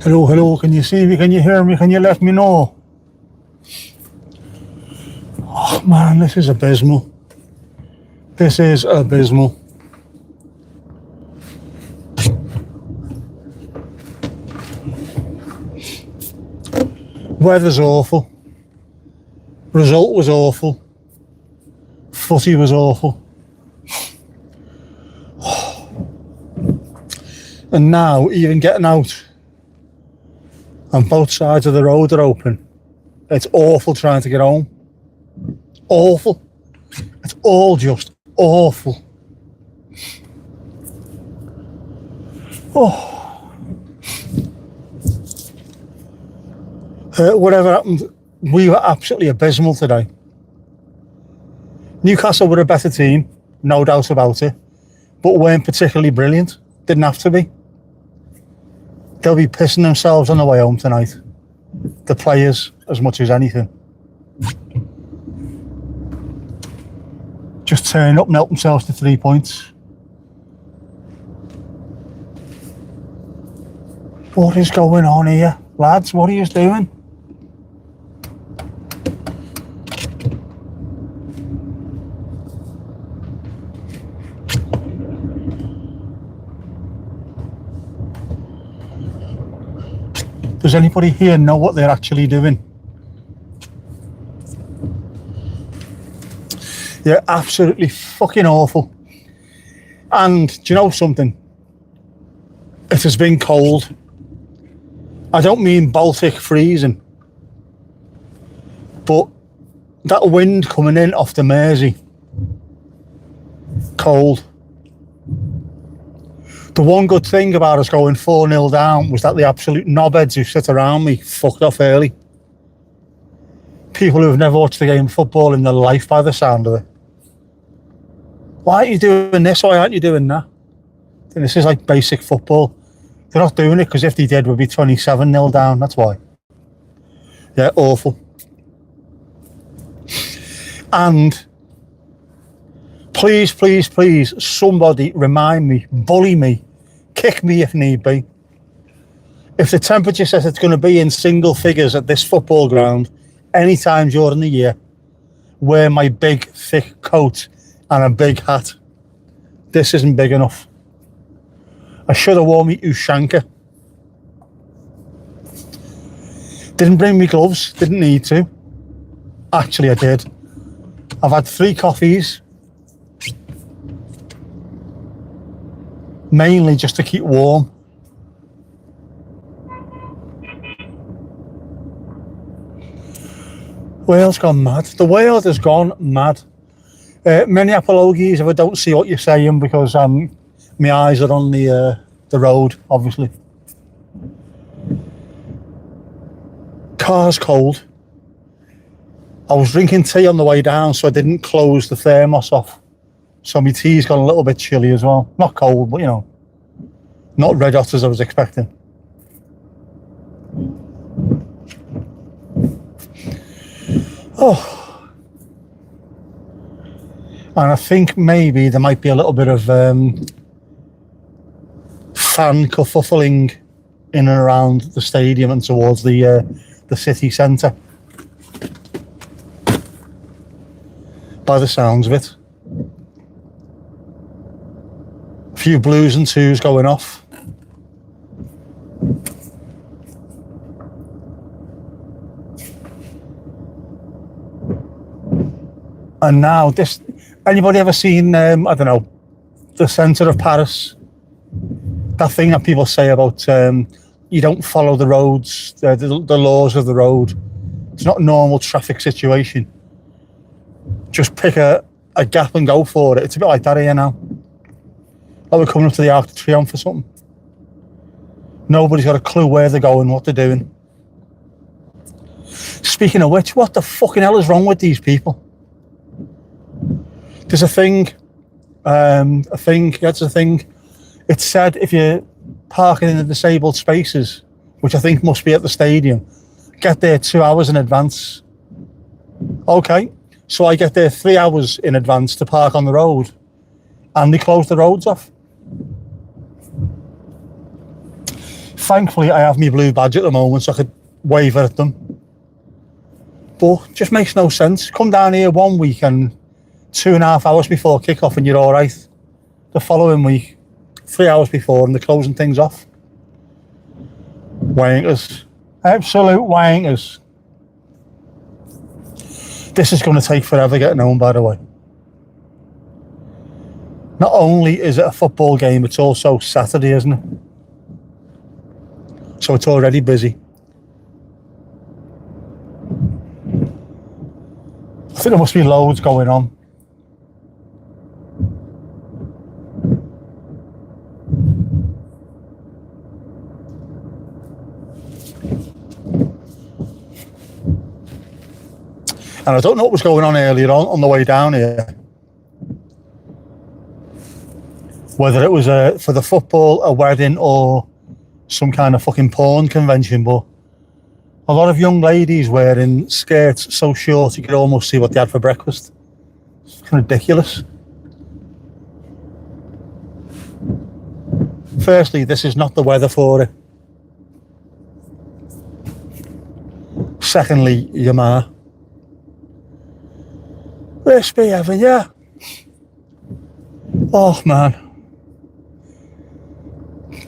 Hello, hello, can you see me? Can you hear me? Can you let me know? Oh man, this is abysmal. This is abysmal. Weather's awful. Result was awful. Footy was awful. And now, even getting out and both sides of the road are open, it's awful trying to get home. Awful. It's all just awful. Oh. Whatever happened, we were absolutely abysmal today. Newcastle were a better team, no doubt about it, but weren't particularly brilliant. Didn't have to be. They'll be pissing themselves on the way home tonight. The players, as much as anything. Just turn up and help themselves to 3 points. What is going on here? Lads, what are you doing? Does anybody here know what they're actually doing? Yeah, absolutely fucking awful. And do you know something? It has been cold. I don't mean Baltic freezing, but that wind coming in off the Mersey, cold. The one good thing about us going 4-0 down was that the absolute knobheads who sit around me fucked off early. People who have never watched a game of football in their life by the sound of it. Why aren't you doing this? Why aren't you doing that? And this is like basic football. They're not doing it because if they did, we'd be 27-0 down. That's why. Yeah, awful. And please, please, please, somebody remind me, bully me, kick me if need be. If the temperature says it's going to be in single figures at this football ground any time during the year, wear my big, thick coat and a big hat. This isn't big enough. I should have worn my Ushanka. Didn't bring me gloves, didn't need to. Actually, I did. I've had 3 coffees. Mainly just to keep warm. Wales gone mad. The world has gone mad. Many apologies if I don't see what you're saying because my eyes are on the road, obviously. Car's cold. I was drinking tea on the way down, so I didn't close the thermos off. So my tea's got a little bit chilly as well. Not cold, but you know, not red hot as I was expecting. Oh. And I think maybe there might be a little bit of fan kerfuffling in and around the stadium and towards the city centre. By the sounds of it. A few blues and twos going off. And now this, anybody ever seen, I don't know, the centre of Paris? That thing that people say about you don't follow the roads, the laws of the road. It's not a normal traffic situation. Just pick a gap and go for it. It's a bit like that here now. Like we're coming up to the Arc de Triomphe or something. Nobody's got a clue where they're going, what they're doing. Speaking of which, what the fucking hell is wrong with these people? There's a thing. It said if you're parking in the disabled spaces, which I think must be at the stadium, get there 2 hours in advance. Okay, so I get there 3 hours in advance to park on the road, and they close the roads off. Thankfully, I have my blue badge at the moment, so I could wave at them. But it just makes no sense. Come down here 1 week and 2.5 hours before kick-off and you're all right. The following week, 3 hours before, and they're closing things off. Wankers. Absolute wankers. This is going to take forever getting home, by the way. Not only is it a football game, it's also Saturday, isn't it? So it's already busy. I think there must be loads going on. And I don't know what was going on earlier on the way down here. Whether it was for the football, a wedding, or some kind of fucking porn convention, but a lot of young ladies wearing skirts so short you could almost see what they had for breakfast. It's kind of ridiculous. Firstly, this is not the weather for it. Secondly, your ma. Crispy Evan, yeah. Oh man.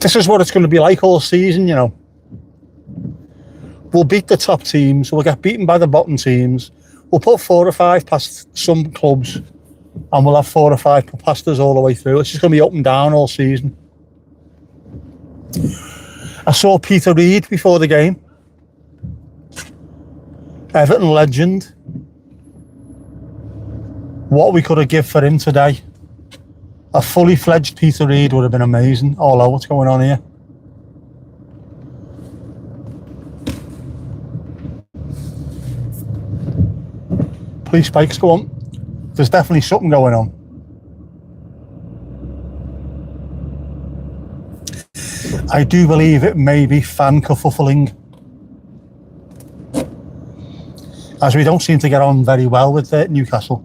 This is what it's going to be like all season, you know. We'll beat the top teams, we'll get beaten by the bottom teams, we'll put 4 or 5 past some clubs, and we'll have 4 or 5 past us all the way through. It's just going to be up and down all season. I saw Peter Reid before the game. Everton legend. What we could have given for him today. A fully fledged Peter Reid would have been amazing. Oh, hello, what's going on here? Police bikes, go on. There's definitely something going on. I do believe it may be fan kerfuffling, as we don't seem to get on very well with Newcastle.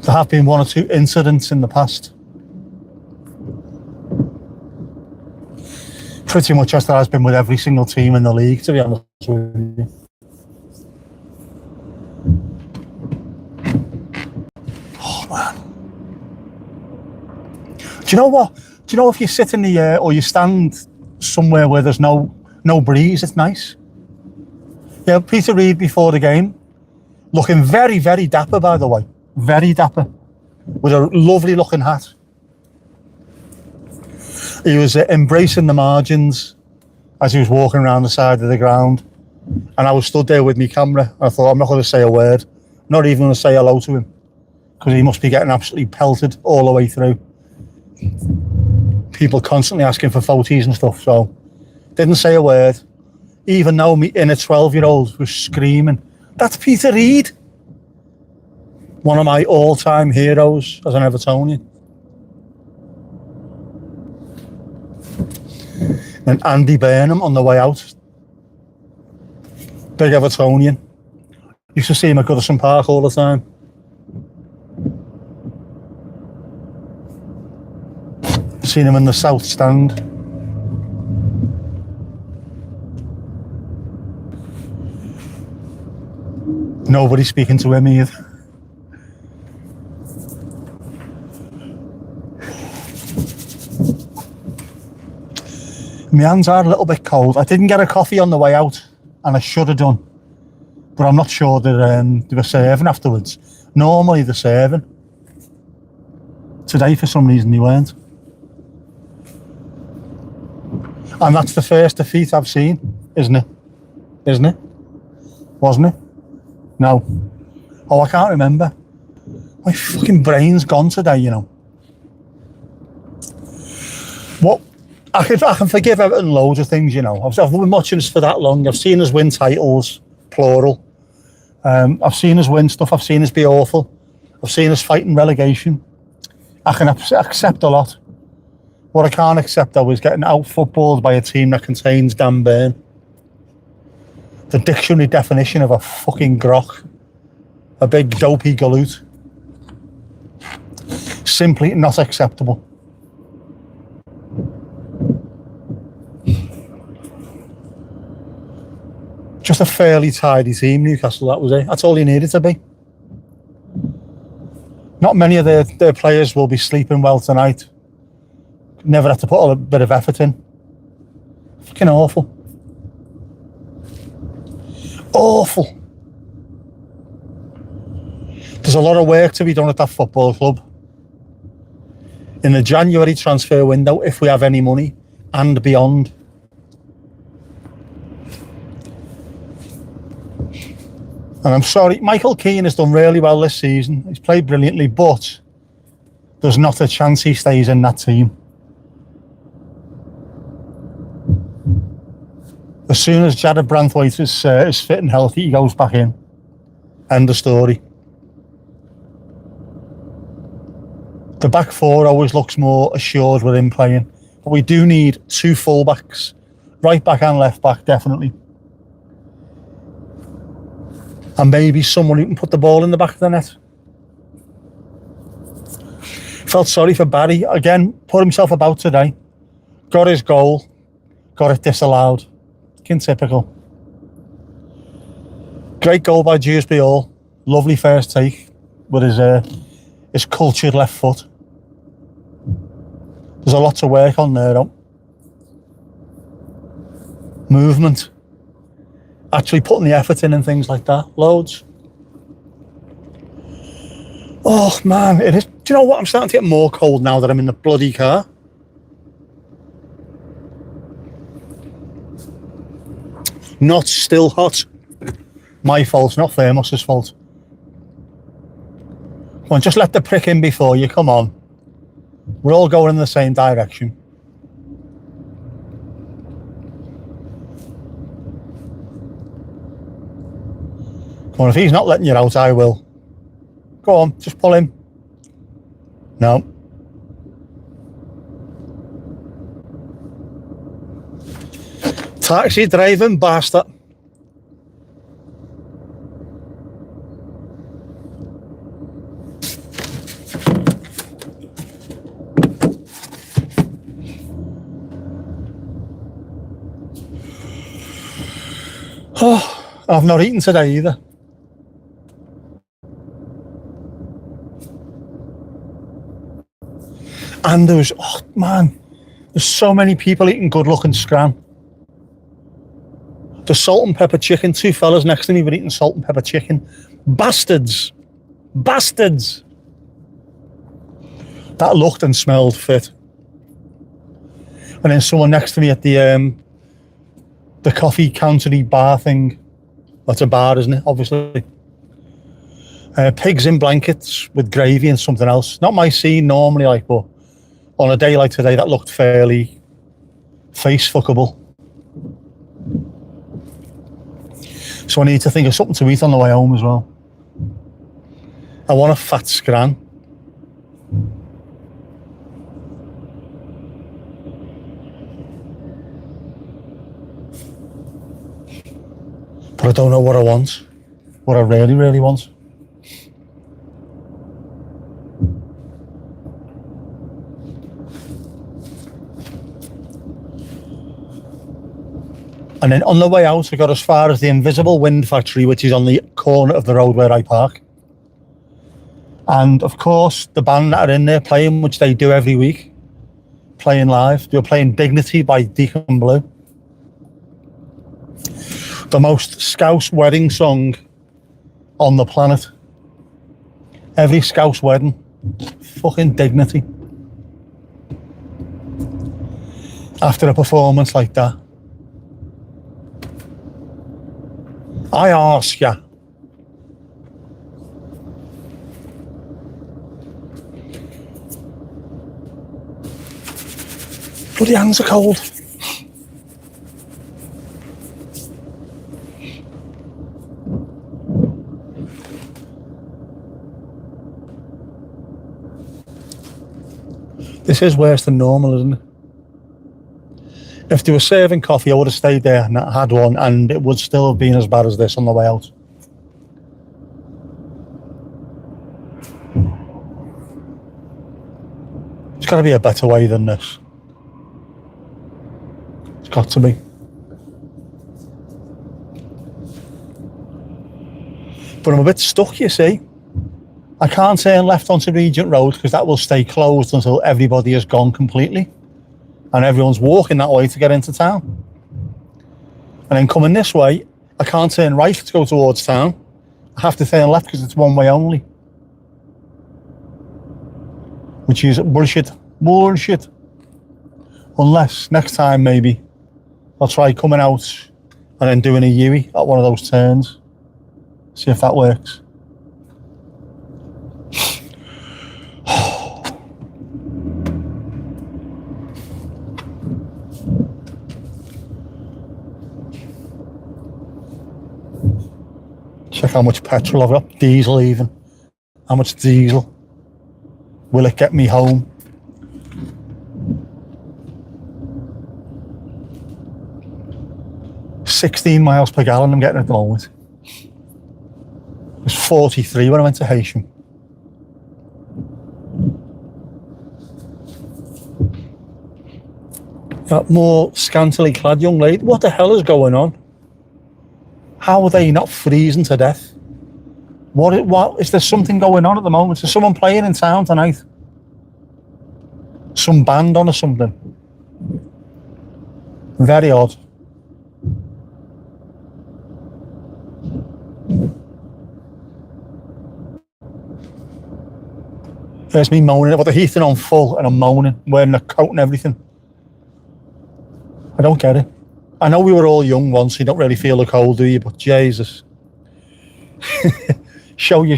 There have been 1 or 2 incidents in the past. Pretty much as there has been with every single team in the league, to be honest with you. Oh man. Do you know what? Do you know if you sit in the air or you stand somewhere where there's no breeze, it's nice. Yeah, Peter Reid before the game, looking very, very dapper, by the way. Very dapper, with a lovely looking hat. He was embracing the margins as he was walking around the side of the ground, and I was stood there with my camera. I thought, I'm not going to say a word, not even going to say hello to him, because he must be getting absolutely pelted all the way through. People constantly asking for photos and stuff, so didn't say a word, even though my inner 12-year-old was screaming, "That's Peter Reid!" One of my all-time heroes as an Evertonian. And Andy Burnham on the way out. Big Evertonian. Used to see him at Goodison Park all the time. Seen him in the South Stand. Nobody speaking to him either. My hands are a little bit cold. I didn't get a coffee on the way out, and I should have done, but I'm not sure that they were serving afterwards. Normally they're serving. Today, for some reason, they weren't. And that's the first defeat I've seen, isn't it? Isn't it? Wasn't it? No. Oh, I can't remember. My fucking brain's gone today, you know. What? I can forgive Everton loads of things, you know. I've been watching us for that long. I've seen us win titles, plural. I've seen us win stuff. I've seen us be awful. I've seen us fighting relegation. I can accept a lot. What I can't accept, though, is getting out-footballed by a team that contains Dan Burn. The dictionary definition of a fucking grok. A big dopey galoot. simply not acceptable. Just a fairly tidy team, Newcastle, that was it. That's all you needed to be. Not many of their players will be sleeping well tonight. Never had to put a bit of effort in. Fucking awful. Awful. There's a lot of work to be done at that football club. In the January transfer window, if we have any money, and beyond. And I'm sorry, Michael Keane has done really well this season. He's played brilliantly, but there's not a chance he stays in that team. As soon as Jared Branthwaite is fit and healthy, he goes back in. End of story. The back four always looks more assured with him playing. But we do need two full-backs. Right back and left back, definitely. And maybe someone who can put the ball in the back of the net. Felt sorry for Barry. Again, put himself about today. Got his goal. Got it disallowed. Typical. Great goal by Dewsbury Hall. Lovely first take with his cultured left foot. There's a lot to work on there, though. Movement. Actually putting the effort in and things like that. Loads. Oh, man. It is. Do you know what? I'm starting to get more cold now that I'm in the bloody car. Not still hot. My fault, not Thermos's fault. Come on, just let the prick in before you. Come on. We're all going in the same direction. Come on, if he's not letting you out, I will. Go on, just pull him. No. Taxi driving bastard. Oh, I've not eaten today either. And there's so many people eating good looking scran. The salt and pepper chicken, two fellas next to me were eating salt and pepper chicken. Bastards. Bastards. That looked and smelled fit. And then someone next to me at the coffee countery bar thing. That's a bar, isn't it? Obviously. Pigs in blankets with gravy and something else. Not my scene normally, like, but on a day like today, that looked fairly face fuckable. So I need to think of something to eat on the way home as well. I want a fat scran. But I don't know what I want. What I really, really want. And then on the way out, I got as far as the Invisible Wind Factory, which is on the corner of the road where I park. And of course, the band that are in there playing, which they do every week, playing live. They were playing Dignity by Deacon Blue. The most Scouse wedding song on the planet. Every Scouse wedding. Fucking Dignity. After a performance like that. I ask ya. Bloody hands are cold. This is worse than normal, isn't it? If they were serving coffee, I would have stayed there and had one, and it would still have been as bad as this on the way out. There's got to be a better way than this. It's got to be. But I'm a bit stuck, you see. I can't turn left onto Regent Road because that will stay closed until everybody has gone completely. And everyone's walking that way to get into town. And then coming this way, I can't turn right to go towards town. I have to turn left because it's one way only. Which is bullshit. Bullshit. Unless next time maybe I'll try coming out and then doing a U-ey at one of those turns. See if that works. Check how much petrol I've got. Diesel even. How much diesel? Will it get me home? $16 miles per gallon I'm getting at the moment. It was 43 when I went to Haitian. That more scantily clad young lady. What the hell is going on? How are they not freezing to death? What is there something going on at the moment? Is someone playing in town tonight? Some band on or something? Very odd. There's me moaning about the heating on full and I'm moaning, wearing a coat and everything. I don't get it. I know we were all young once, so you don't really feel the cold, do you? But Jesus. Show you.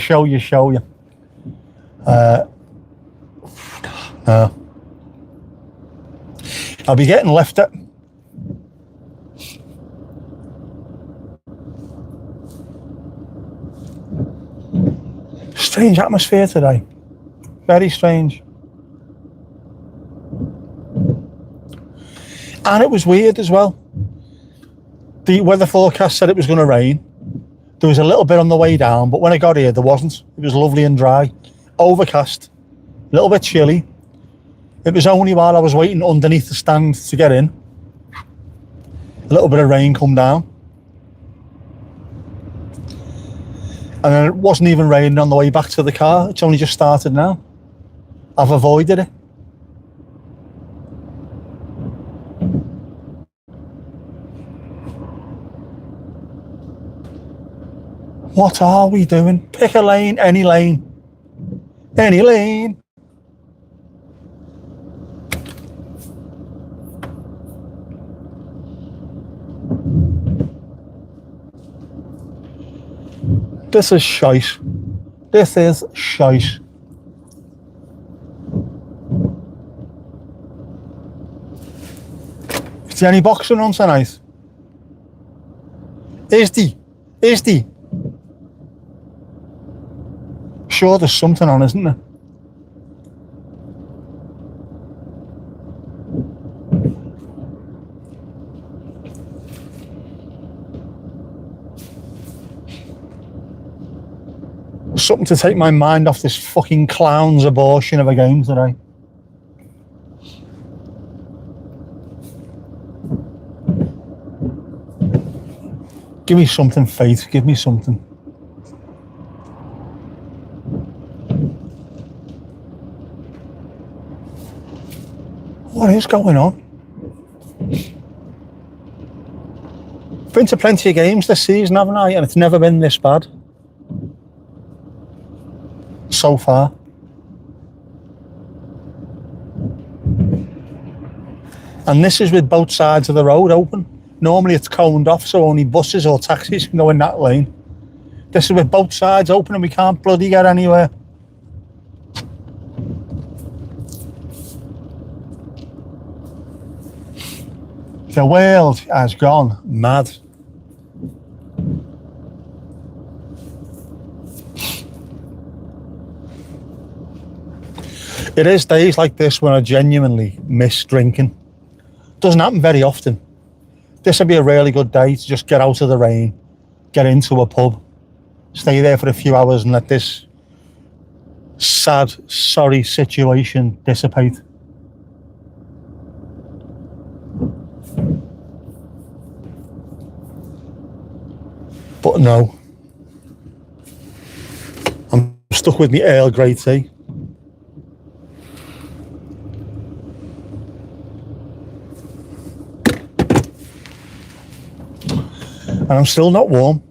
No. I'll be getting left at. Strange atmosphere today. Very strange. And it was weird as well. The weather forecast said it was going to rain. There was a little bit on the way down, but when I got here, there wasn't. It was lovely and dry. Overcast. A little bit chilly. It was only while I was waiting underneath the stand to get in. A little bit of rain come down. And then it wasn't even raining on the way back to the car. It's only just started now. I've avoided it. What are we doing? Pick a lane, any lane. Any lane. This is shite. This is shite. Is there any boxing on tonight? Is the? Sure, there's something on, isn't there? Something to take my mind off this fucking clown's abortion of a game today. Give me something, fate. Give me something. What is going on? Been to plenty of games this season, haven't I? And it's never been this bad. So far. And this is with both sides of the road open. Normally it's coned off, so only buses or taxis can go in that lane. This is with both sides open and we can't bloody get anywhere. The world has gone mad. It is days like this when I genuinely miss drinking. Doesn't happen very often. This would be a really good day to just get out of the rain, get into a pub, stay there for a few hours and let this sad, sorry situation dissipate. But no, I'm stuck with my Earl Grey tea. And I'm still not warm.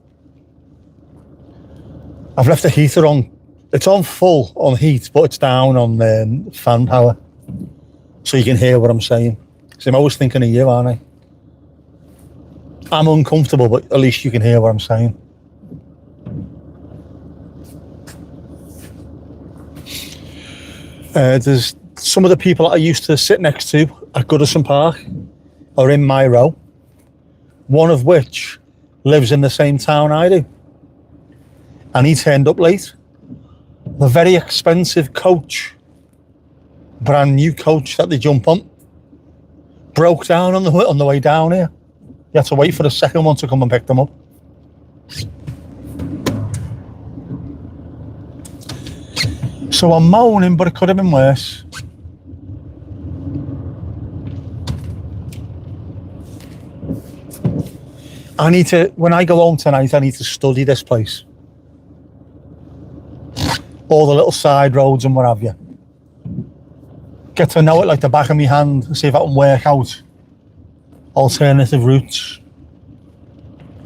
I've left the heater on. It's on full on heat, but it's down on fan power. So you can hear what I'm saying. So I'm always thinking of you, aren't I? I'm uncomfortable, but at least you can hear what I'm saying. There's some of the people that I used to sit next to at Goodison Park are in my row. One of which lives in the same town I do. And he turned up late. The very expensive coach, brand new coach that they jump on, broke down on the way down here. You had to wait for the second one to come and pick them up. So I'm moaning, but it could have been worse. I need to, when I go home tonight, I need to study this place. All the little side roads and what have you. Get to know it like the back of my hand and see if I can work out alternative routes.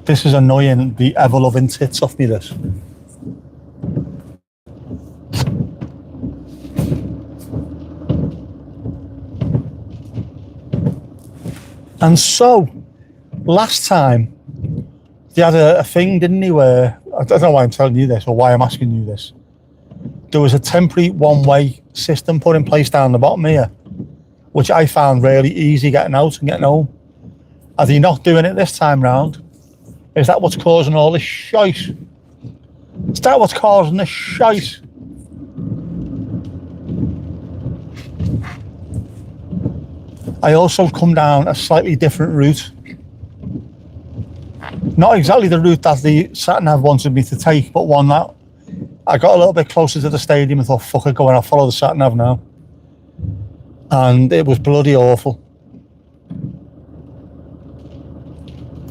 This is annoying, the ever-loving tits off me, this. And so, last time, they had a thing, didn't he, where, I don't know why I'm telling you this or why I'm asking you this. There was a temporary one-way system put in place down the bottom here, which I found really easy getting out and getting home. Are they not doing it this time round? Is that what's causing all this shite? Is that what's causing this shite? I also come down a slightly different route. Not exactly the route that the sat-nav wanted me to take, but one that I got a little bit closer to the stadium and thought, fuck it, go on, I'll follow the sat-nav now. And it was bloody awful.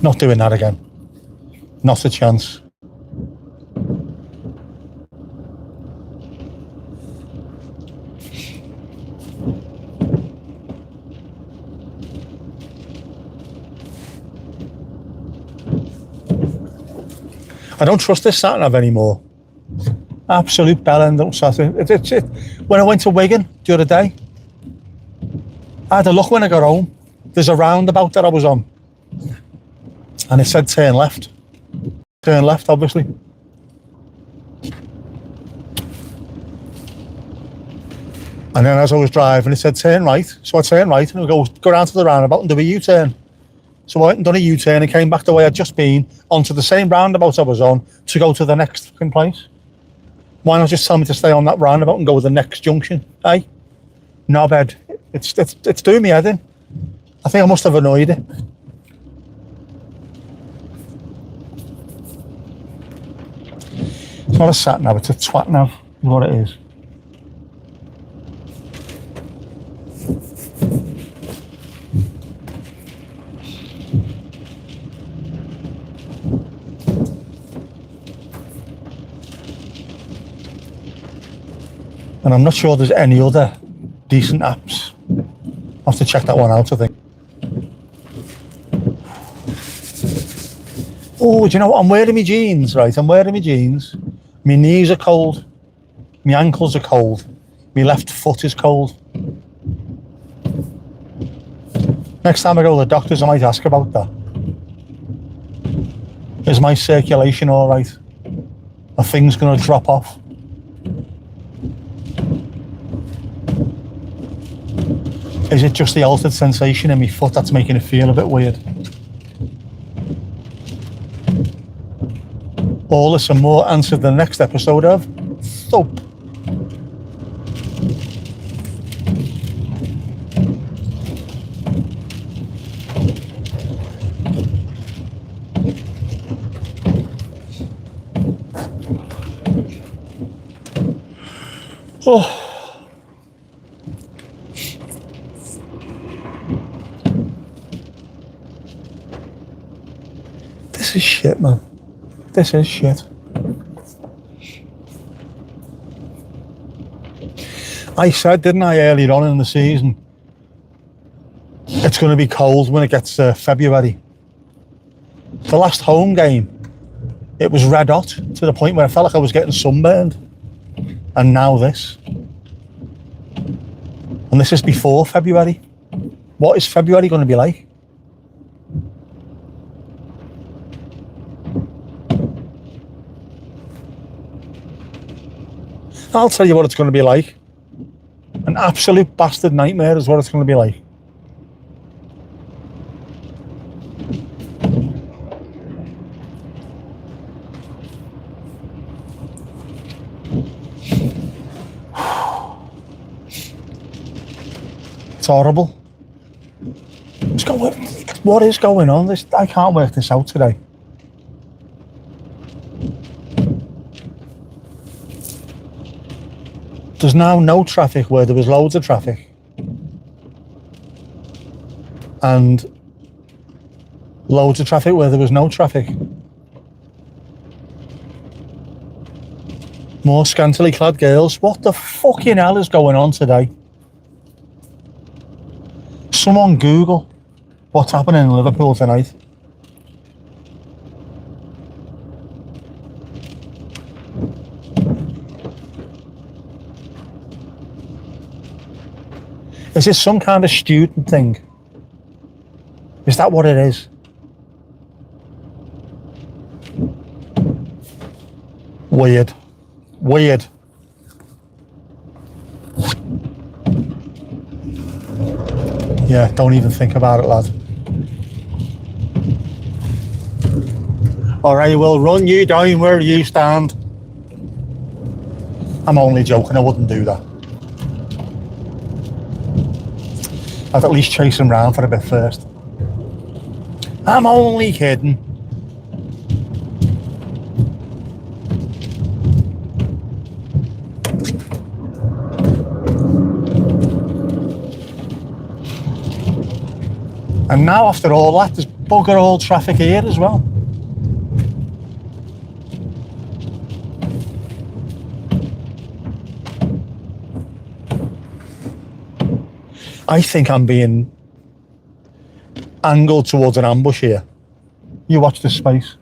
Not doing that again. Not a chance. I don't trust this sat-nav anymore. Absolute bellend. When I went to Wigan the other day, I had a look when I got home. There's a roundabout that I was on. And it said turn left. Turn left, obviously. And then as I was driving, it said turn right. So I turned right and it goes, go down to the roundabout and do a U-turn. So I went and done a U-turn and came back the way I'd just been onto the same roundabout I was on to go to the next fucking place. Why not just tell me to stay on that roundabout and go to the next junction, eh? Knobhead. It's doing me head in. I think I must have annoyed it. It's not a sat-nav, it's a twat-nav, is what it is. And I'm not sure there's any other decent apps. I'll have to check that one out, I think. Oh, do you know what? I'm wearing my jeans, right? I'm wearing my jeans. My knees are cold. My ankles are cold. My left foot is cold. Next time I go to the doctors, I might ask about that. Is my circulation all right? Are things going to drop off? Is it just the altered sensation in my foot that's making it feel a bit weird? All this and more answered the next episode of Soap. Oh. This is shit, man. This is shit. I said, didn't I, earlier on in the season, it's going to be cold when it gets to February. The last home game, it was red hot to the point where I felt like I was getting sunburned. And now this. And this is before February. What is February going to be like? I'll tell you what it's going to be like. An absolute bastard nightmare is what it's going to be like. It's horrible. What is going on? I can't work this out today. There's now no traffic where there was loads of traffic. And loads of traffic where there was no traffic. More scantily clad girls. What the fucking hell is going on today? Someone Google what's happening in Liverpool tonight. Is this some kind of student thing? Is that what it is? Weird. Weird. Yeah, don't even think about it, lad. Alright, we'll run you down where you stand. I'm only joking, I wouldn't do that. I'd at least chase him round for a bit first. I'm only kidding. And now after all that, there's bugger all traffic here as well. I think I'm being angled towards an ambush here. You watch this space.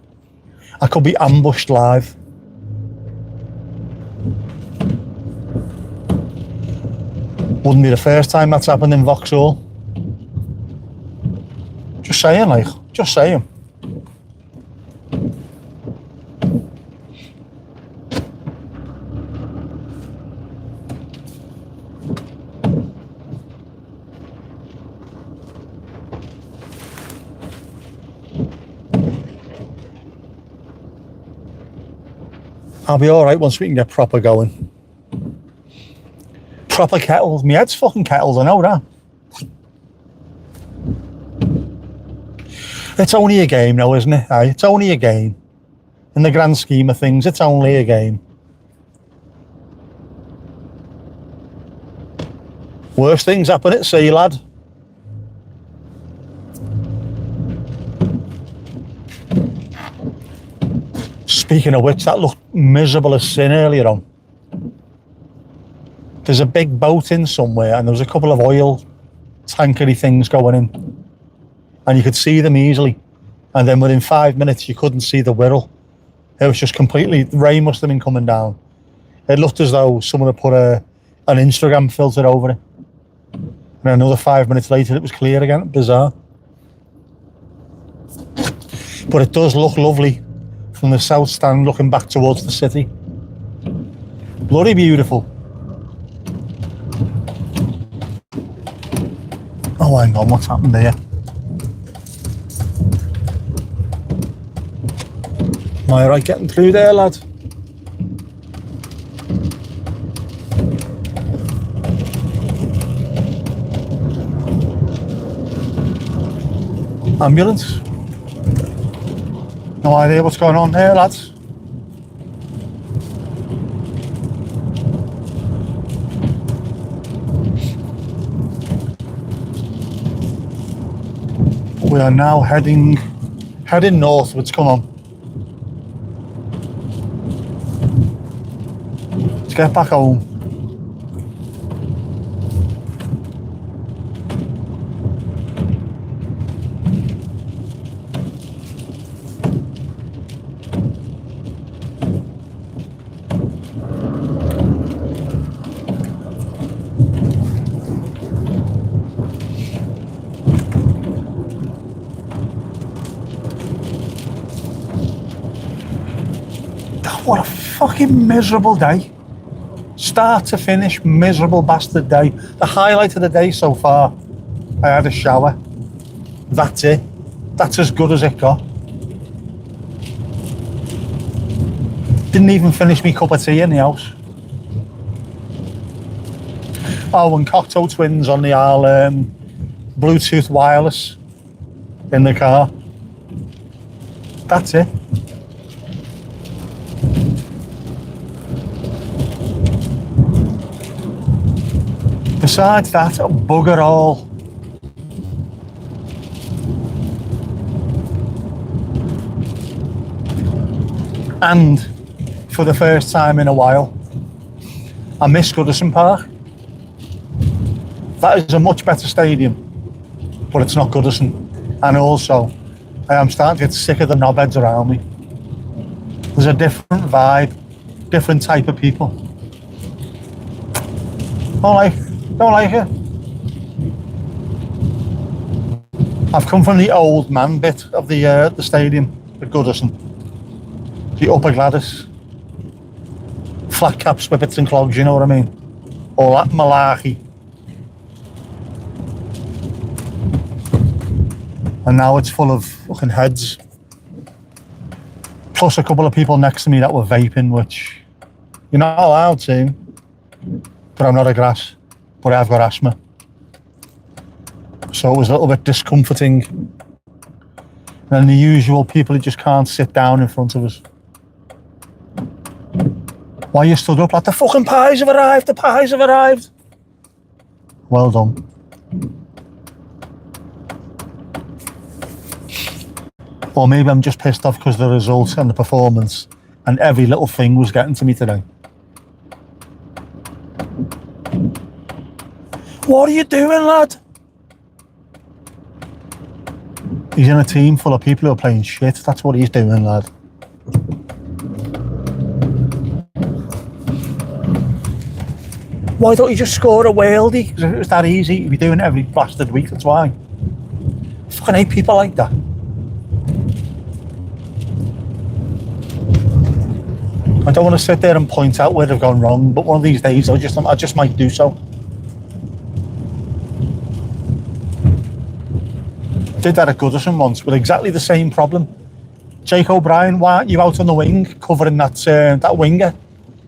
I could be ambushed live. Wouldn't be the first time that's happened in Vauxhall. Just saying, like, just saying. I'll be alright once we can get proper going. Proper kettles. My head's fucking kettles, I know that. It's only a game now, isn't it? Aye, it's only a game. In the grand scheme of things, it's only a game. Worse things happen at sea, lad. Speaking of which, that looked miserable as sin earlier on. There's a big boat in somewhere and there was a couple of oil tankery things going in. And you could see them easily. And then within 5 minutes, you couldn't see the Wirral. It was just completely, the rain must have been coming down. It looked as though someone had put an Instagram filter over it. And another 5 minutes later, it was clear again. Bizarre. But it does look lovely from the south stand looking back towards the city. Bloody beautiful. Oh, hang on, what's happened there? Am I right getting through there, lad? Ambulance? No idea what's going on here, lads. We are now heading northwards, come on. get back home. What a fucking miserable day. Start to finish, miserable bastard day. The highlight of the day so far, I had a shower. That's it. That's as good as it got. Didn't even finish me cup of tea in the house. Oh, and Cocteau Twins on the Bluetooth wireless in the car. That's it. Besides that, bugger all. And for the first time in a while, I miss Goodison Park. That is a much better stadium, but it's not Goodison. And also, I am starting to get sick of the knobheads around me. There's a different vibe, different type of people. Don't like it. I've come from the old man bit of the stadium at Goodison. The upper Gladys. Flat caps, whippets and clogs, you know what I mean? All that malarkey. And now it's full of fucking heads. Plus a couple of people next to me that were vaping, which you're not allowed to. But I'm not a grass. But I've got asthma. So it was a little bit discomforting. And the usual people who just can't sit down in front of us. Why you stood up like the fucking pies have arrived, the pies have arrived. Well done. Or maybe I'm just pissed off because of the results and the performance and every little thing was getting to me today. What are you doing, lad? He's in a team full of people who are playing shit. That's what he's doing, lad. Why don't you just score a worldie? Because if it was that easy, you'd be doing it every blasted week, that's why. I fucking hate people like that. I don't want to sit there and point out where they've gone wrong, but one of these days I just might do so. Did that at Goodison once with exactly the same problem. Jake O'Brien, why aren't you out on the wing covering that winger?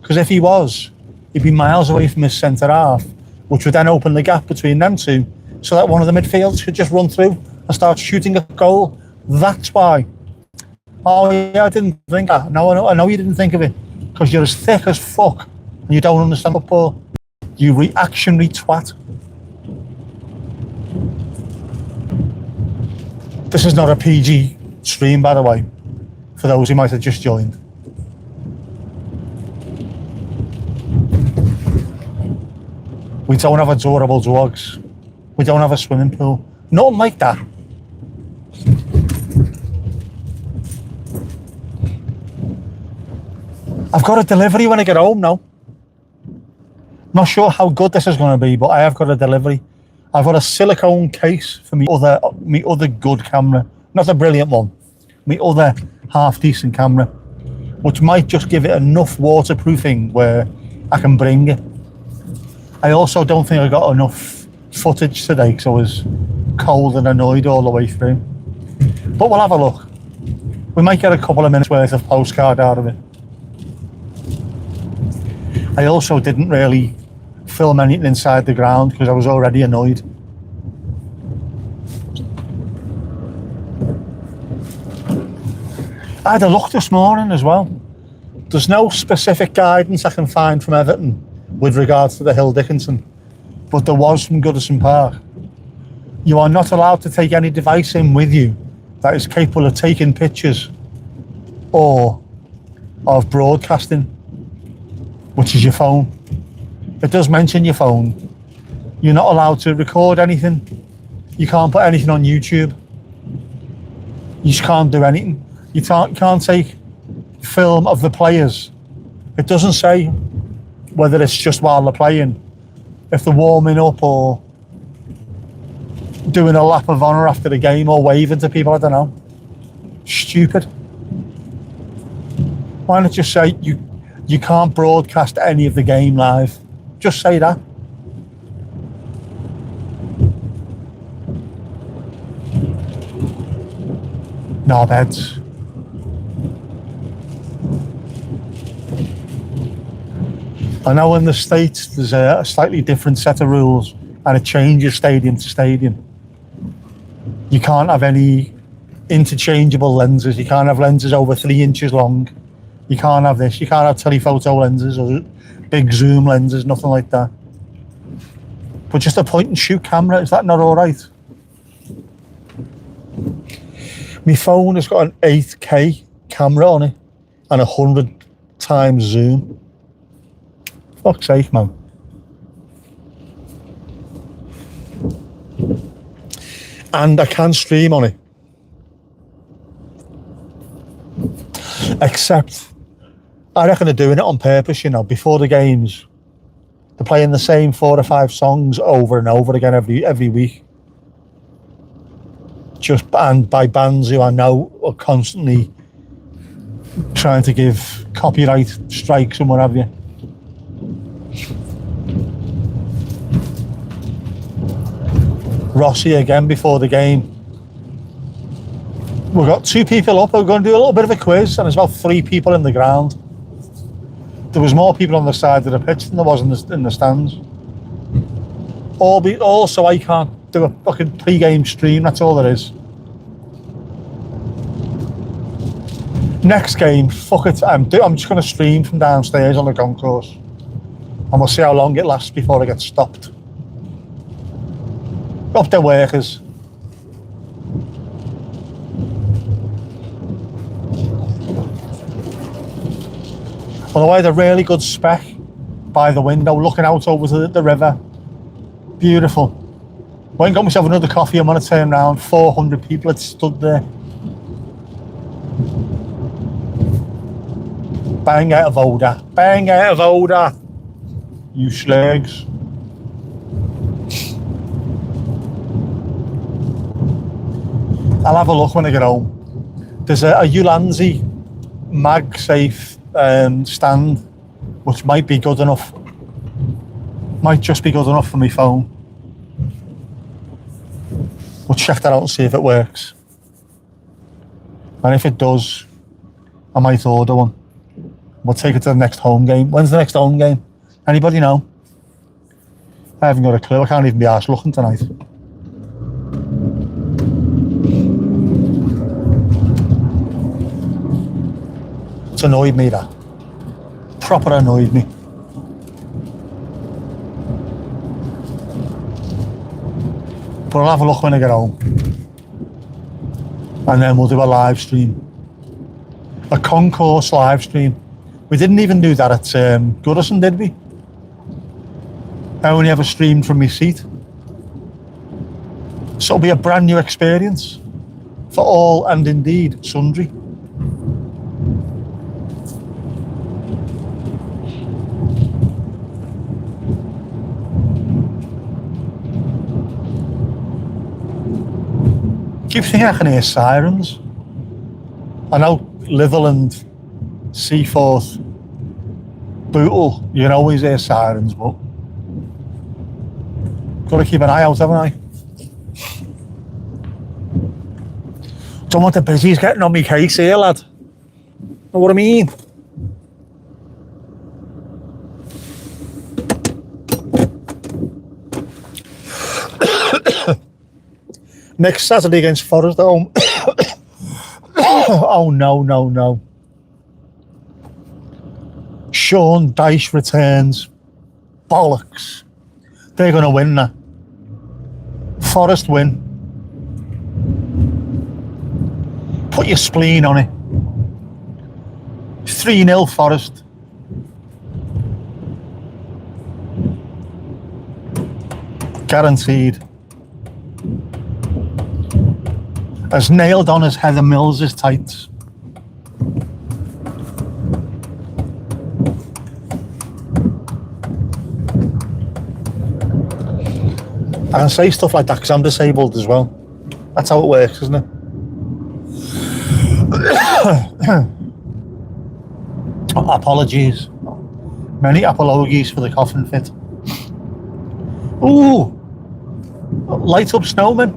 Because if he was, he'd be miles away from his centre half, which would then open the gap between them two, so that one of the midfielders could just run through and start shooting a goal. That's why. Oh yeah, I didn't think that. No, I know you didn't think of it, because you're as thick as fuck and you don't understand football. You reactionary twat. This is not a PG stream, by the way, for those who might have just joined. We don't have adorable dogs. We don't have a swimming pool. Nothing like that. I've got a delivery when I get home now. Not sure how good this is going to be, but I have got a delivery. I've got a silicone case for me other good camera. Not a brilliant one. Me other half decent camera, which might just give it enough waterproofing where I can bring it. I also don't think I got enough footage today because I was cold and annoyed all the way through. But we'll have a look. We might get a couple of minutes worth of postcard out of it. I also didn't really film anything inside the ground because I was already annoyed. I had a look this morning as well. There's no specific guidance I can find from Everton with regards to the Hill Dickinson, but there was from Goodison Park. You are not allowed to take any device in with you that is capable of taking pictures or of broadcasting which is your phone. It does mention your phone. You're not allowed to record anything. You can't put anything on YouTube. You just can't do anything. You can't take film of the players. It doesn't say whether it's just while they're playing, if they're warming up or doing a lap of honour after the game or waving to people. I don't know. Stupid. Why not just say you can't broadcast any of the game live? Just say that. Knobheads. I know in the States there's a slightly different set of rules and it changes stadium to stadium. You can't have any interchangeable lenses. You can't have lenses over 3 inches long. You can't have this. You can't have telephoto lenses or big zoom lenses, nothing like that. But just a point and shoot camera, is that not all right? My phone has got an 8K camera on it and 100 times zoom. Fuck's sake, man. And I can stream on it. Except, I reckon they're doing it on purpose, you know, before the games. They're playing the same 4 or 5 songs over and over again every week. Just and by bands who I know are constantly trying to give copyright strikes and what have you. Rossi again before the game. We've got 2 people up. We're going to do a little bit of a quiz, and there's about 3 people in the ground. There was more people on the side of the pitch than there was in the stands. Also, I can't do a fucking pre-game stream. That's all there is. Next game, fuck it. I'm just going to stream from downstairs on the concourse, and we'll see how long it lasts before I get stopped. Up their workers. Although I had a really good spec by the window, looking out over to the river. Beautiful. Went and got myself another coffee. I'm going to turn around. 400 people had stood there. Bang out of order. Bang out of order. You slags. I'll have a look when I get home. There's a Ulanzi MagSafe stand, which might be good enough. Might just be good enough for my phone. We'll check that out and see if it works. And if it does, I might order one. We'll take it to the next home game. When's the next home game? Anybody know? I haven't got a clue. I can't even be arsed looking tonight. It's annoyed me, that. Proper annoyed me. But I'll have a look when I get home. And then we'll do a live stream. A concourse live stream. We didn't even do that at Goodison, did we? I only ever streamed from my seat. So it'll be a brand new experience for all and indeed sundry. Keep thinking I can hear sirens. I know Litherland, Seaforth, Bootle, you can always hear sirens, but got to keep an eye out, haven't I? Don't want the busies getting on me case here, lad. Know what I mean? Next Saturday against Forest at home. Oh, no. Sean Dyche returns. Bollocks. They're going to win that. Forest win. Put your spleen on it. 3-0 Forest. Guaranteed. As nailed on as Heather Mills' tights. I can say stuff like that because I'm disabled as well. That's how it works, isn't it? Apologies. Many apologies for the coffin fit. Ooh! Light up snowman.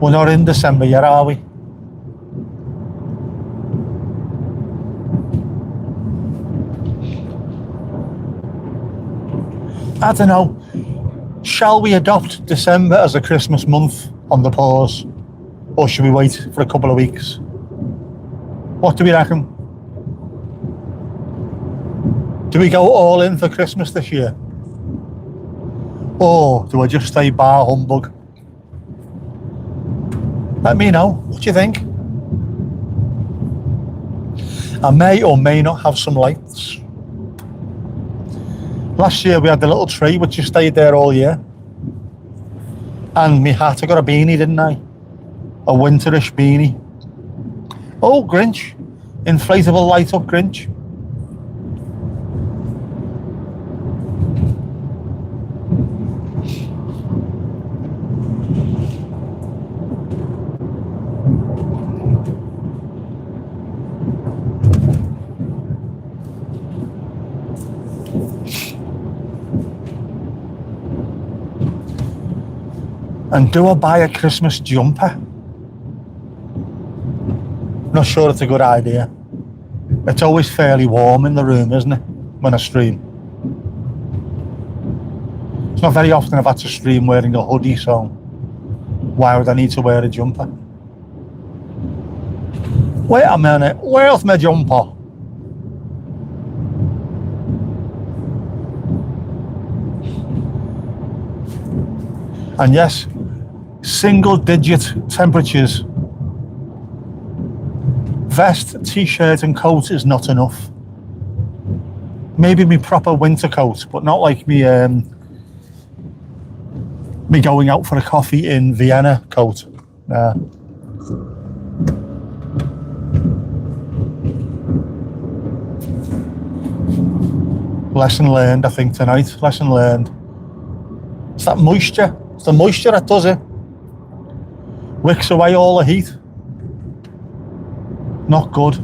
We're not in December yet, are we? I don't know. Shall we adopt December as a Christmas month on the pause? Or should we wait for a couple of weeks? What do we reckon? Do we go all in for Christmas this year? Or do I just stay bar humbug? Let me know. What do you think? I may or may not have some lights. Last year we had the little tree which just stayed there all year. And me hat, I got a beanie, didn't I? A winterish beanie. Oh, Grinch. Inflatable light up Grinch. And do I buy a Christmas jumper? Not sure it's a good idea. It's always fairly warm in the room, isn't it, when I stream? It's not very often I've had to stream wearing a hoodie, so why would I need to wear a jumper? Wait a minute, where's my jumper? And yes, single digit temperatures. Vest, t-shirt and coat is not enough. Maybe me proper winter coat, but not like me me going out for a coffee in Vienna coat. Nah. Lesson learned, I think, tonight. Lesson learned. It's that moisture. It's the moisture that does it. Wicks away all the heat. Not good.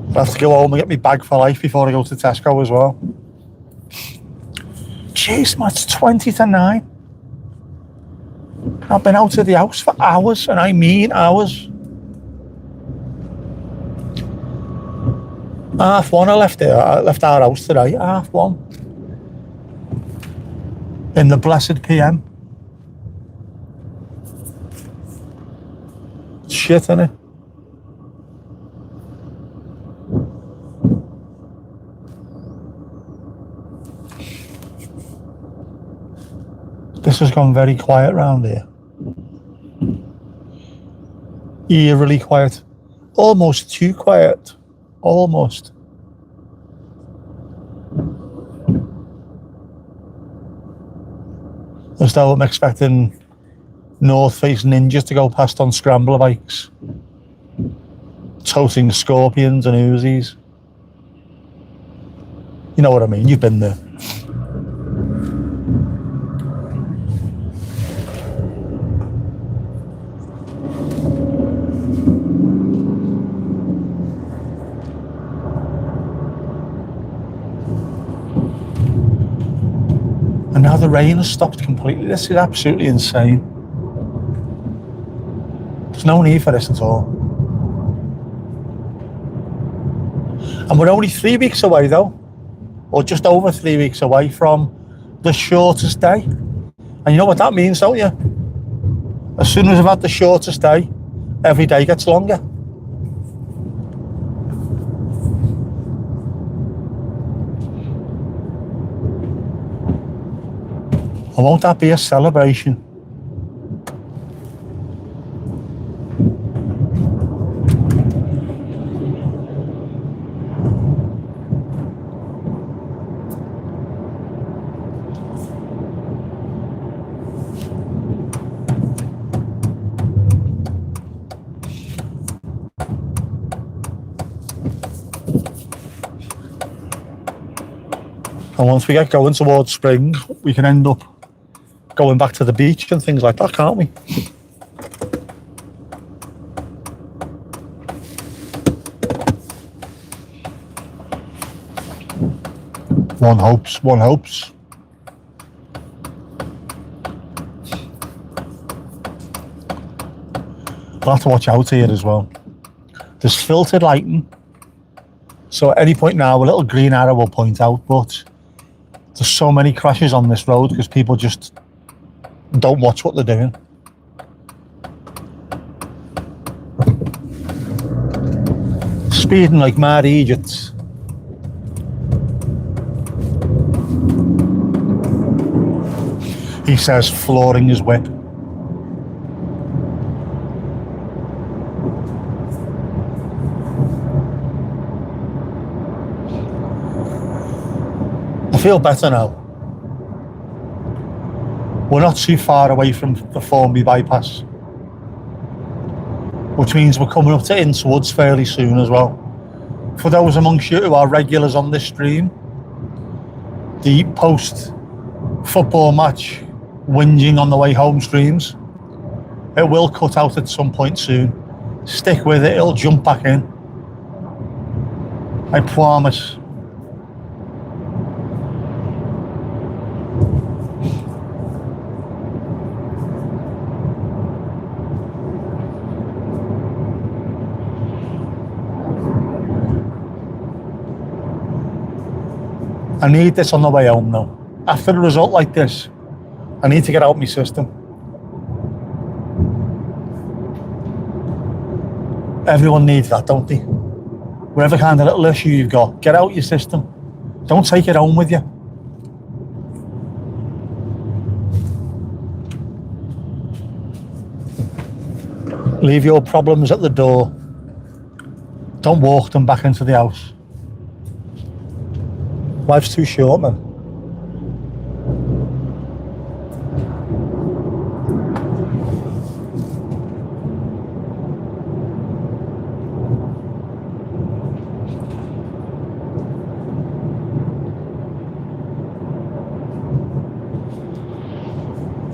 I have to go home and get my bag for life before I go to Tesco as well. Jeez, man, it's 20 to 9. I've been out of the house for hours, and I mean hours. 1:30 I left our house today, 1:30. In the blessed PM. Shit, innit? This has gone very quiet round here. Eerily quiet. Almost too quiet. Almost. As though I'm expecting North Face ninjas to go past on scrambler bikes, toting scorpions and Uzis. You know what I mean, you've been there. And now the rain has stopped completely. This is absolutely insane. There's no need for this at all. And we're only 3 weeks away though, or just over 3 weeks away from the shortest day. And you know what that means, don't you? As soon as I've had the shortest day, every day gets longer. And won't that be a celebration? And once we get going towards spring, we can end up going back to the beach and things like that, can't we? One hopes, one hopes. We'll have to watch out here as well. There's filtered lighting, so at any point now a little green arrow will point out, but there's so many crashes on this road because people just don't watch what they're doing. Speeding like mad idiots. He says, flooring his whip. I feel better now. We're not too far away from the Formby bypass, which means we're coming up to Ince Woods fairly soon as well. For those amongst you who are regulars on this stream, the post-football match whinging on the way home streams, it will cut out at some point soon. Stick with it, it'll jump back in. I promise. I need this on the way home now. After a result like this, I need to get out my system. Everyone needs that, don't they? Whatever kind of little issue you've got, get out your system. Don't take it home with you. Leave your problems at the door. Don't walk them back into the house. Life's too short, man.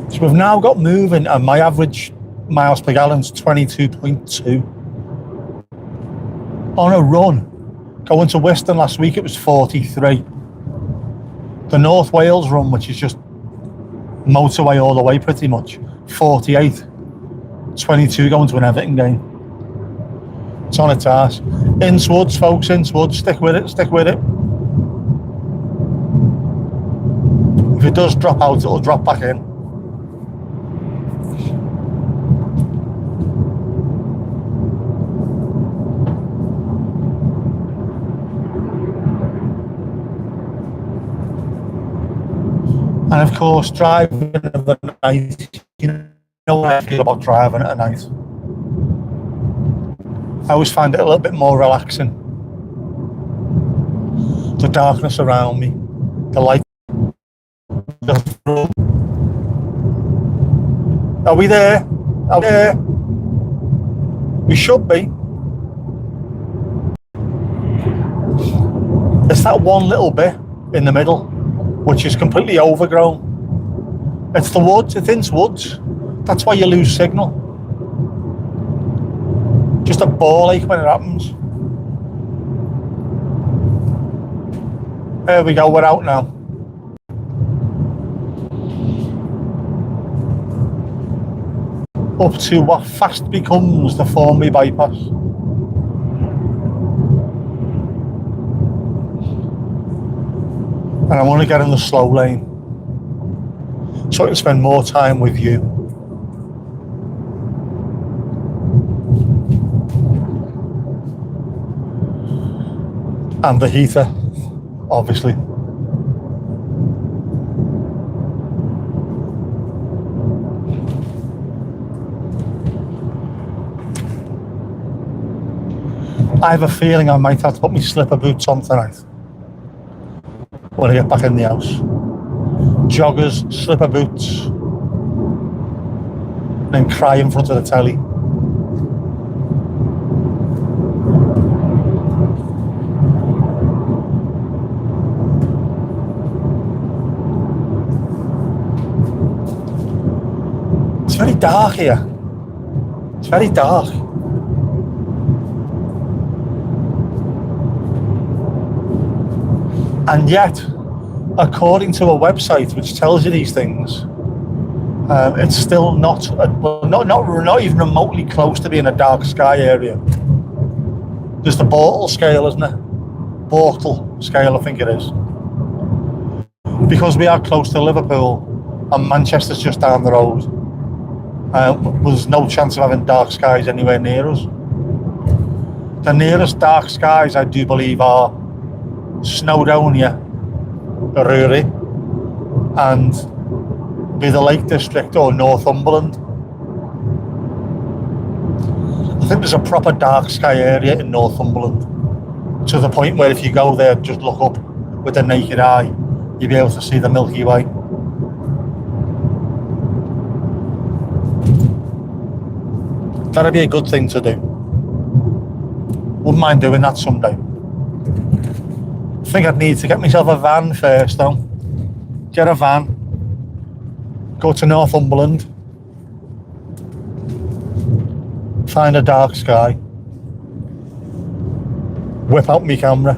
So we've now got moving, and my average miles per gallon's 22.2. On a run, going to Whiston last week, it was 43. The North Wales run, which is just motorway all the way pretty much, 48. 22 going to an Everton game. It's on its arse. Ince Woods, folks, Ince Woods, stick with it, stick with it. If it does drop out, it'll drop back in. And of course, driving at the night, you know what I feel about driving at night. I always find it a little bit more relaxing. The darkness around me, the light. Are we there? Are we there? We should be. It's that one little bit in the middle which is completely overgrown. It's the woods, it's Ince Woods. That's why you lose signal. Just a ball ache when it happens. There we go, we're out now. Up to what fast becomes the Formby bypass. And I want to get in the slow lane so I can spend more time with you. And the heater, obviously. I have a feeling I might have to put my slipper boots on tonight when I get back in the house. Joggers, slipper boots, and then cry in front of the telly. It's very dark here. It's very dark. And yet, according to a website which tells you these things, it's still not even remotely close to being a dark sky area. There's the Bortle scale, isn't it? Bortle scale, I think it is. Because we are close to Liverpool and Manchester's just down the road, there's no chance of having dark skies anywhere near us. The nearest dark skies, I do believe, are Snowdonia, Ruri, and be the Lake District or Northumberland. I think there's a proper dark sky area in Northumberland, to the point where if you go there, just look up with the naked eye, you'll be able to see the Milky Way. That'd be a good thing to do. Wouldn't mind doing that someday. I think I'd need to get myself a van first though. Get a van, go to Northumberland, find a dark sky, whip out my camera.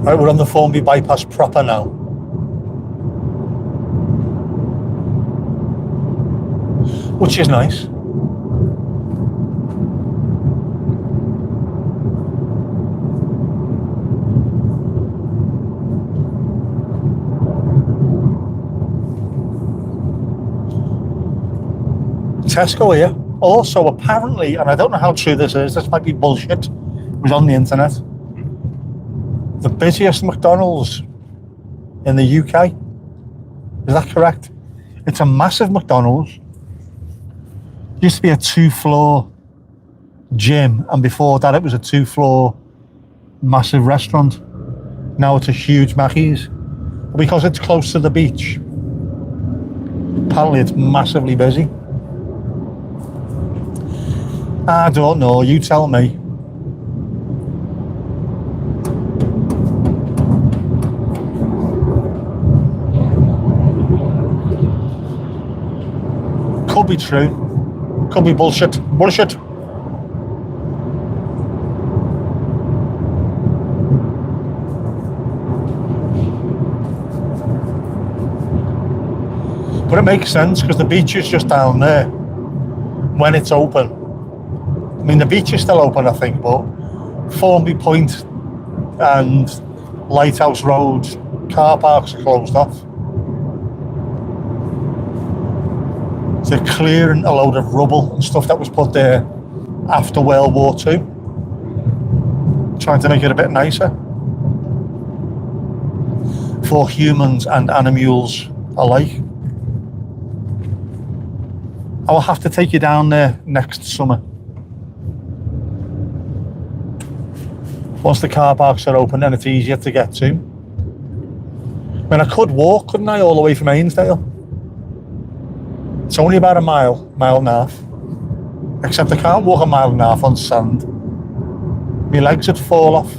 Right, we're on the Formby bypass proper now. Which is nice. Tesco here. Also, apparently, and I don't know how true this is, this might be bullshit, it was on the internet, the busiest McDonald's in the UK. Is that correct? It's a massive McDonald's. Used to be a 2-floor gym, and before that it was a 2-floor massive restaurant. Now it's a huge Mackey's. Because it's close to the beach, apparently it's massively busy. I don't know, you tell me. Could be true, could be bullshit. But it makes sense because the beach is just down there when it's open. I mean, the beach is still open, I think, but Formby Point and Lighthouse Road car parks are closed off. They're clearing a load of rubble and stuff that was put there after World War II, trying to make it a bit nicer for humans and animals alike. I will have to take you down there next summer. Once the car parks are open, then it's easier to get to. I mean, I could walk, couldn't I, all the way from Ainsdale? It's only about a mile and a half. Except I can't walk a mile and a half on sand. My legs would fall off.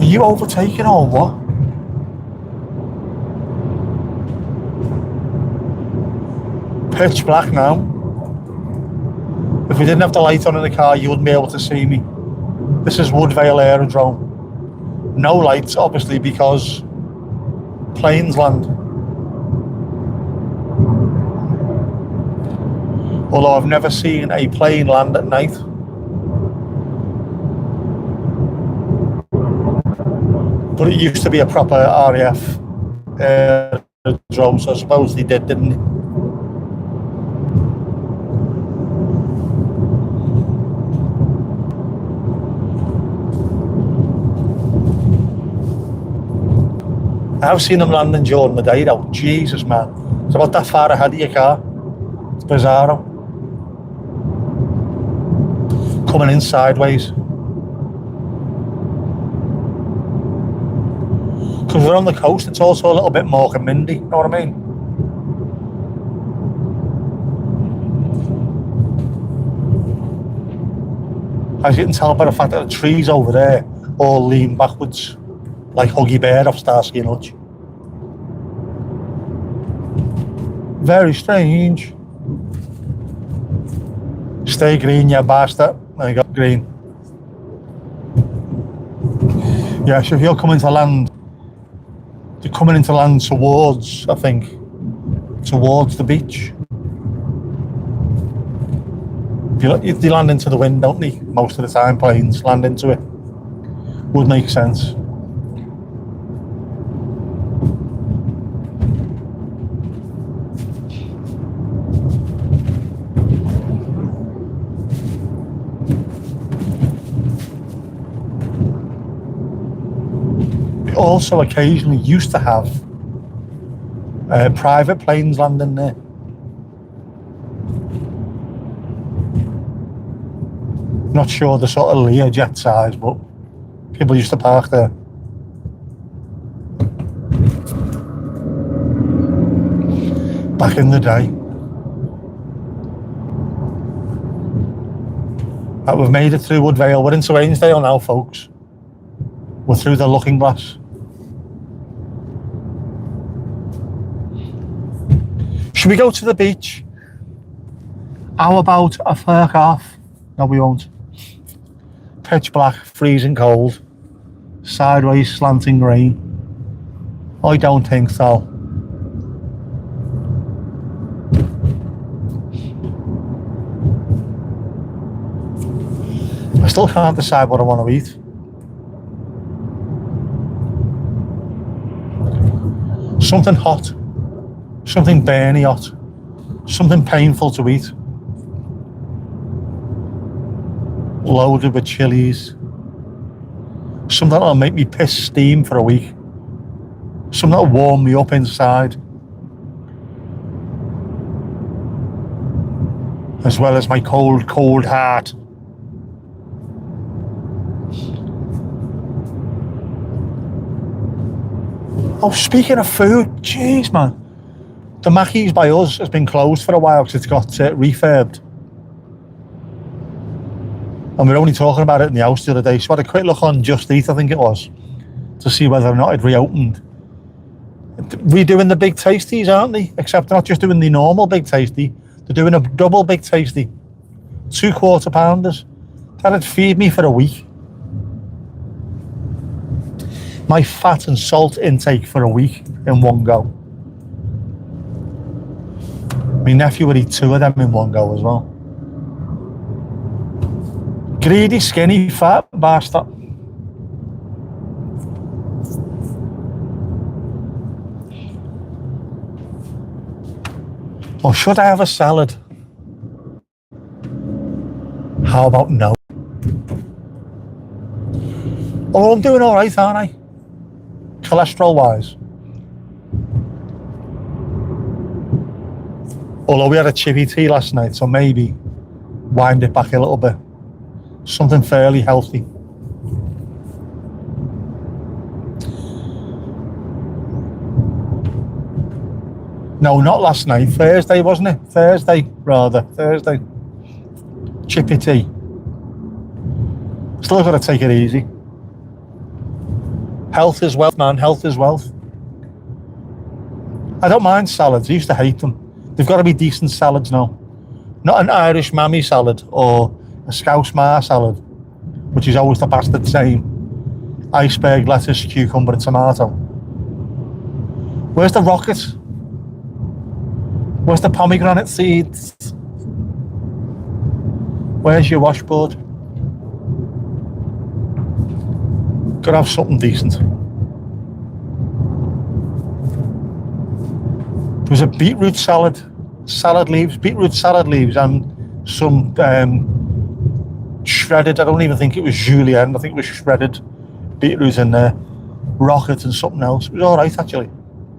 Are you overtaking or what? Pitch black now. If we didn't have the light on in the car, you wouldn't be able to see me. This is Woodvale Aerodrome. No lights, obviously, because planes land. Although I've never seen a plane land at night. But it used to be a proper RAF drone, so I suppose they did, didn't they? I've seen them landing during the day though. Jesus, man. It's about that far ahead of your car. It's bizarre. Coming in sideways. Because we're on the coast, it's also a little bit more windy, you know what I mean? As you can tell by the fact that the trees over there all lean backwards, like Huggy Bear off Starsky and Hutch. Very strange. Stay green, you bastard. There you go, green. Yeah, so if you're coming to land, you're coming into land towards, I think, towards the beach. They land into the wind, don't they? Most of the time, planes land into it. Would make sense. Also occasionally used to have private planes landing there. Not sure the sort of Learjet size, but people used to park there. Back in the day. Right, we've made it through Woodvale. We're into Ainsdale now, folks. We're through the looking glass. Should we go to the beach? How about a furk off? No, we won't. Pitch black, freezing cold, sideways slanting rain. I don't think so. I still can't decide what I want to eat. Something hot, something burny hot, something painful to eat. Loaded with chilies. Something that'll make me piss steam for a week. Something that'll warm me up inside. As well as my cold, cold heart. Oh, speaking of food, jeez, man. The Mackey's by us has been closed for a while because it's got refurbed. And we were only talking about it in the house the other day, so I had a quick look on Just Eat, I think it was, to see whether or not it reopened. Redoing the big tasties, aren't they? Except they're not just doing the normal big tasty, they're doing a double big tasty. 2 quarter pounders. That'd feed me for a week. My fat and salt intake for a week in one go. My nephew would eat 2 of them in one go as well. Greedy, skinny, fat bastard. Or should I have a salad? How about no? Oh, I'm doing all right, aren't I? Cholesterol-wise. Although we had a chippy tea last night, so maybe wind it back a little bit. Something fairly healthy. No, not last night. Thursday, wasn't it? Thursday. Chippy tea. Still got to take it easy. Health is wealth, man. Health is wealth. I don't mind salads. I used to hate them. They've got to be decent salads now. Not an Irish mammy salad or a Scouse Ma salad, which is always the bastard same. Iceberg, lettuce, cucumber and tomato. Where's the rocket? Where's the pomegranate seeds? Where's your washboard? Gotta have something decent. There was a beetroot beetroot salad leaves, and some shredded, I don't even think it was julienne, I think it was shredded beetroot in there, rocket and something else. It was alright actually.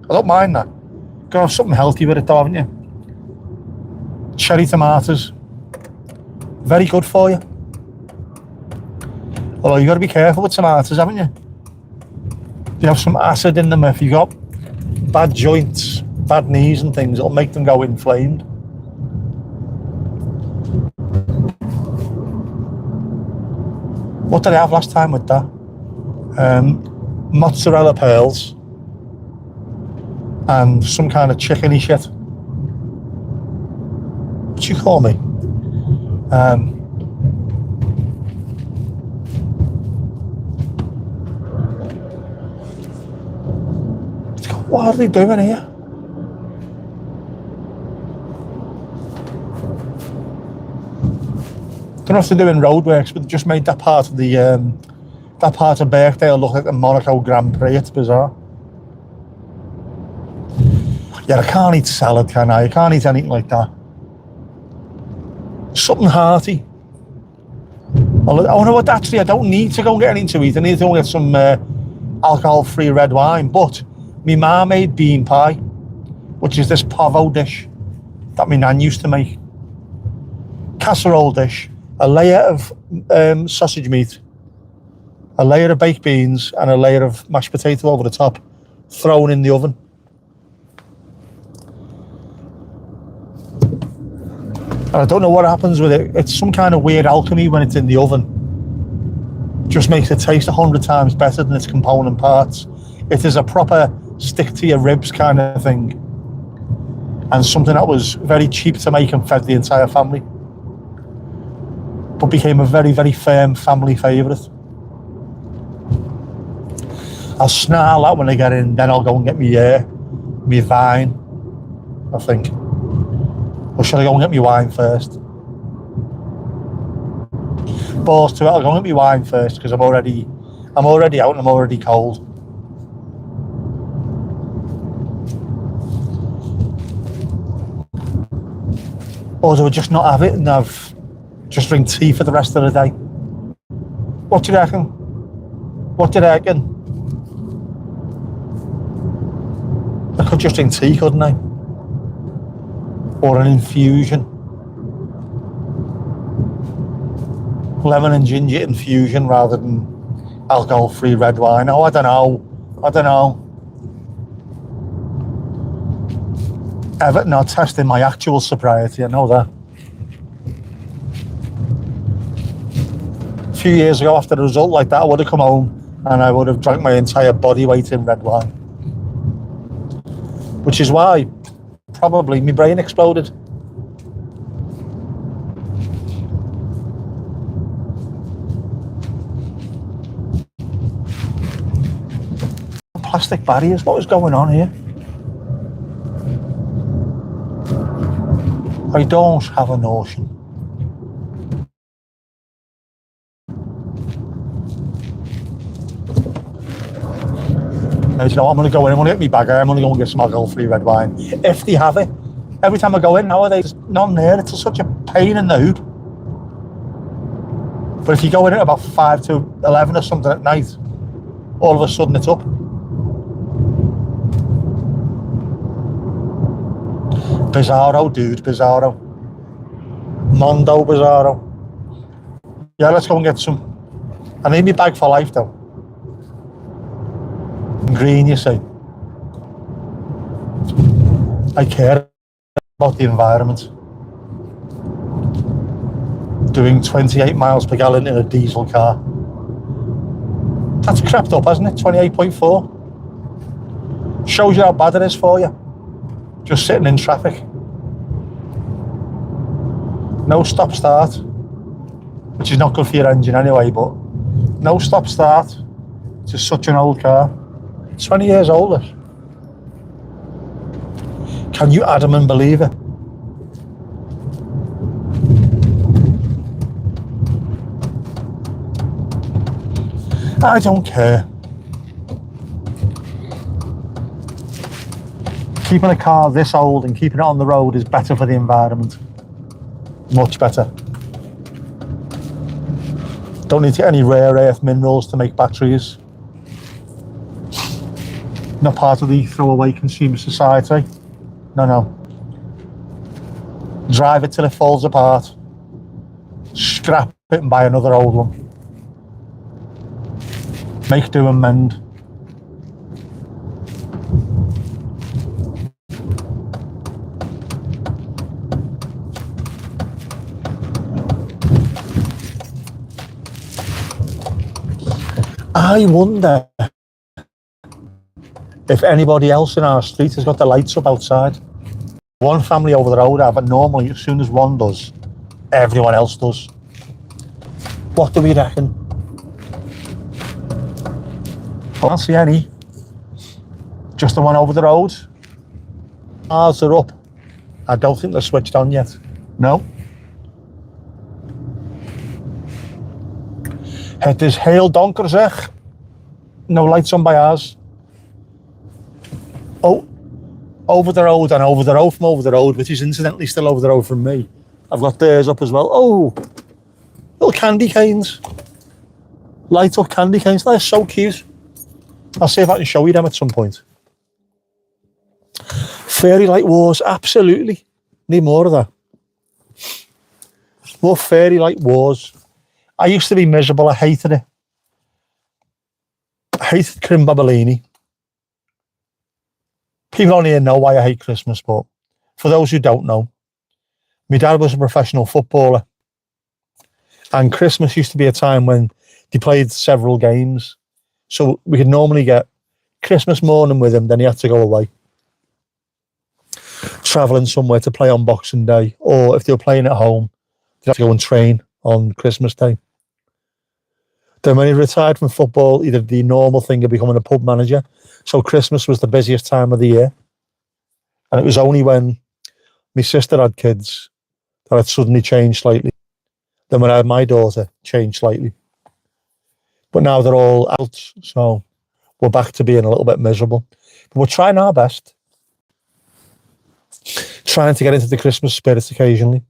I don't mind that. Gotta have something healthy with it though, haven't you? Cherry tomatoes, very good for you. Although you got to be careful with tomatoes, haven't you? You have some acid in them. If you've got bad joints, bad knees and things, it'll make them go inflamed. What did I have last time with that? Mozzarella pearls and some kind of chickeny shit. What you call me? What are they doing here? Don't know if they're doing roadworks, but they just made that part of the that part of Birkdale look like the Monaco Grand Prix. It's bizarre. Yeah, I can't eat salad, can I? I can't eat anything like that. Something hearty. Oh no, actually, I don't need to go and get anything to eat. I need to go and get some alcohol-free red wine. But my ma made bean pie, which is this pavo dish that my nan used to make. Casserole dish, a layer of sausage meat, a layer of baked beans, and a layer of mashed potato over the top, thrown in the oven. And I don't know what happens with it. It's some kind of weird alchemy when it's in the oven. Just makes it taste 100 times better than its component parts. It is a proper stick to your ribs kind of thing. And something that was very cheap to make and fed the entire family. But became a very, very firm family favourite. I'll snarl that when I get in, then I'll go and get me vine, I think. Or should I go and get me wine first? Balls to it, I'll go and get me wine first because I'm already out and I'm already cold. Or do I just not have it and just drink tea for the rest of the day? What do you reckon? What do you reckon? I could just drink tea, couldn't I? Or an infusion. Lemon and ginger infusion rather than alcohol-free red wine. Oh, I don't know. Everton are testing my actual sobriety, I know that. A few years ago, after a result like that, I would have come home and I would have drank my entire body weight in red wine. Which is why probably my brain exploded. Plastic barriers, what is going on here? I don't have a notion. You know, I'm going to go in, I'm going to get me bag, I'm going to go and get some alcohol-free red wine. If they have it. Every time I go in nowadays, there's none there. It's such a pain in the hood. But if you go in at about 5 to 11 or something at night, all of a sudden it's up. Bizarro, dude, bizarro. Mondo bizarro. Yeah, let's go and get some. I need my bag for life though. Green, you see. I care about the environment. Doing 28 miles per gallon in a diesel car. That's crept up, hasn't it? 28.4. Shows you how bad it is for you. Just sitting in traffic. No stop start, which is not good for your engine anyway, but no stop start. It's just such an old car. 20 years older. Can you Adam and believe it? I don't care. keeping a car this old and keeping it on the road is better for the environment. Much better. Don't need to get any rare earth minerals to make batteries. Not part of the throwaway consumer society. No. Drive it till it falls apart. Scrap it and buy another old one. Make do and mend. I wonder if anybody else in our street has got the lights up outside. One family over the road have, and normally as soon as one does, everyone else does. What do we reckon? I don't see any. Just the one over the road. Ours are up. I don't think they're switched on yet. No. Het is heel donker zeg. No lights on by ours. Oh, over the road and over the road from over the road, which is incidentally still over the road from me. I've got theirs up as well. Oh, little candy canes. Light up candy canes. They're so cute. I'll see if I can show you them at some point. Fairy light wars, absolutely. Need more of that. More fairy light wars. I used to be miserable. I hated it. I hated Crimbabellini. People don't even know why I hate Christmas, but for those who don't know, my dad was a professional footballer, and Christmas used to be a time when they played several games. So we could normally get Christmas morning with him, then he had to go away, travelling somewhere to play on Boxing Day, or if they were playing at home, they'd have to go and train on Christmas Day. Then when he retired from football, he did the normal thing of becoming a pub manager. So Christmas was the busiest time of the year. And it was only when my sister had kids that it suddenly changed slightly. Then when I had my daughter, changed slightly. But now they're all out, so we're back to being a little bit miserable. But we're trying our best. Trying to get into the Christmas spirit occasionally.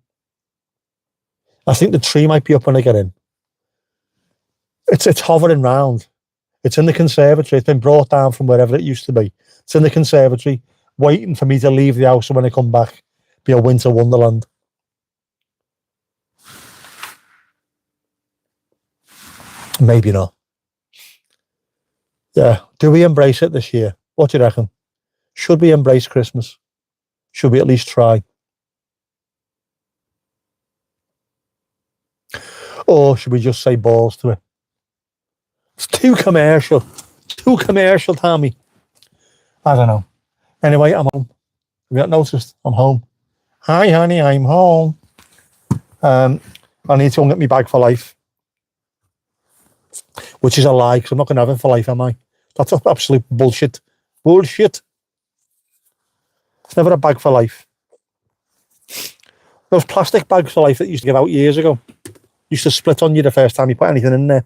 I think the tree might be up when I get in. It's hovering round. It's in the conservatory. It's been brought down from wherever it used to be. It's in the conservatory, waiting for me to leave the house, and when I come back, be a winter wonderland. Maybe not. Yeah. Do we embrace it this year? What do you reckon? Should we embrace Christmas? Should we at least try? Or should we just say balls to it? It's too commercial. Too commercial, Tommy. I don't know. Anyway, I'm home. Have you not noticed? I'm home. Hi, honey, I'm home. I need to go and get my bag for life. Which is a lie, because I'm not going to have it for life, am I? That's absolute bullshit. Bullshit. It's never a bag for life. Those plastic bags for life that used to give out years ago used to split on you the first time you put anything in there.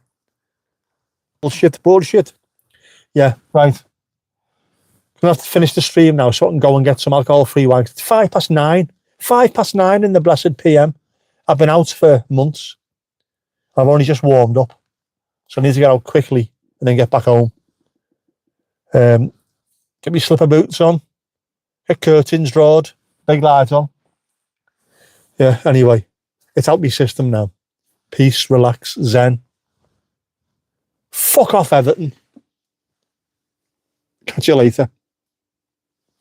Bullshit. Yeah, right. I'm going to have to finish the stream now so I can go and get some alcohol-free wine. It's 9:05. 9:05 in the blessed PM. I've been out for months. I've only just warmed up. So I need to get out quickly and then get back home. Get me slipper boots on. Get curtains drawn. Big lights on. Yeah, anyway. It's out my system now. Peace, relax, zen. Fuck off, Everton. Catch you later.